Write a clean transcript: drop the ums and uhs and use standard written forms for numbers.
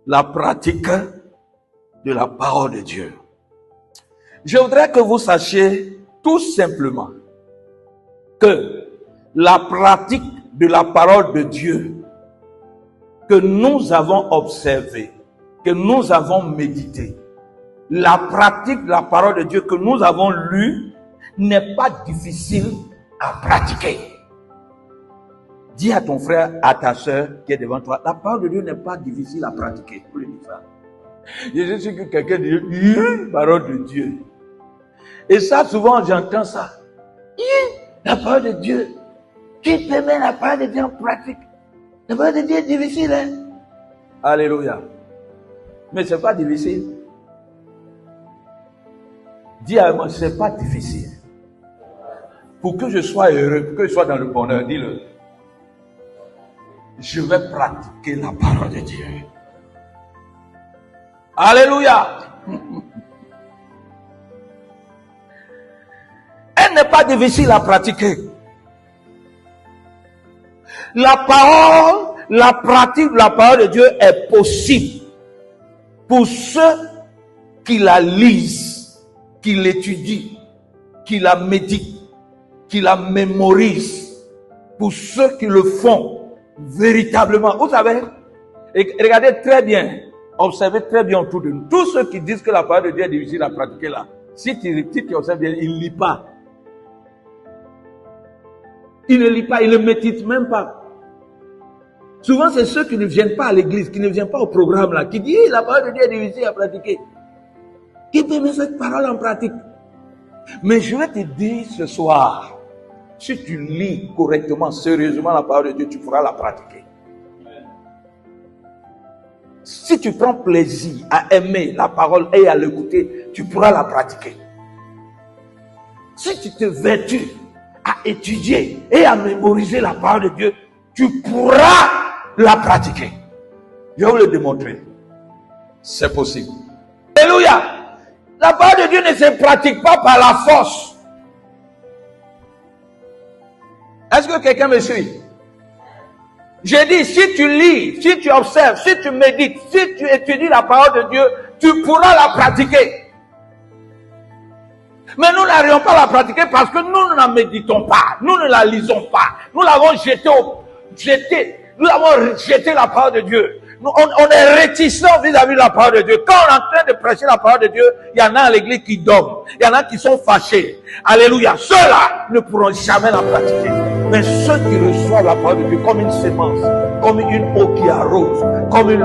la pratique de la parole de Dieu. Je voudrais que vous sachiez tout simplement que la pratique de la parole de Dieu que nous avons observée, que nous avons médité, la pratique de la parole de Dieu que nous avons lue n'est pas difficile à pratiquer. Dis à ton frère, à ta soeur qui est devant toi, la parole de Dieu n'est pas difficile à pratiquer. Vous le dites ça. Je suis que quelqu'un dit, parole de Dieu. Et ça, souvent, j'entends ça. La parole de Dieu. Qui te met la parole de Dieu en pratique? La parole de Dieu est difficile, hein? Alléluia. Mais c'est pas difficile. Dis à moi, c'est pas difficile. Pour que je sois heureux, pour que je sois dans le bonheur, dis-le. Je vais pratiquer la parole de Dieu. Alléluia. Elle n'est pas difficile à pratiquer. La parole, la pratique de la parole de Dieu est possible pour ceux qui la lisent, qui l'étudient, qui la méditent, qui la mémorisent, pour ceux qui le font véritablement. Vous savez, et regardez très bien, observez très bien autour de nous. Tous ceux qui disent que la parole de Dieu est difficile à pratiquer là, si tu observes bien, ils ne lisent pas. Ils ne lisent pas, ils ne méditent même pas. Souvent, c'est ceux qui ne viennent pas à l'église, qui ne viennent pas au programme là, qui disent la parole de Dieu est difficile à pratiquer. Qui peut mettre cette parole en pratique? Mais je vais te dire ce soir, si tu lis correctement, sérieusement la parole de Dieu, tu pourras la pratiquer. Si tu prends plaisir à aimer la parole et à l'écouter, tu pourras la pratiquer. Si tu te vertues à étudier et à mémoriser la parole de Dieu, tu pourras la pratiquer. Je vais vous le démontrer. C'est possible. Alléluia. La parole de Dieu ne se pratique pas par la force. Est-ce que quelqu'un me suit? J'ai dit, si tu lis, si tu observes, si tu médites, si tu étudies la parole de Dieu, tu pourras la pratiquer. Mais nous n'arrivons pas à la pratiquer parce que nous ne la méditons pas, nous ne la lisons pas. Nous l'avons nous avons jeté la parole de Dieu. On est réticents vis-à-vis de la parole de Dieu. Quand on est en train de prêcher la parole de Dieu, il y en a à l'église qui dorment. Il y en a qui sont fâchés. Alléluia. Ceux-là ne pourront jamais la pratiquer. Mais ceux qui reçoivent la parole de Dieu comme une sémence, comme une eau qui arrose, comme une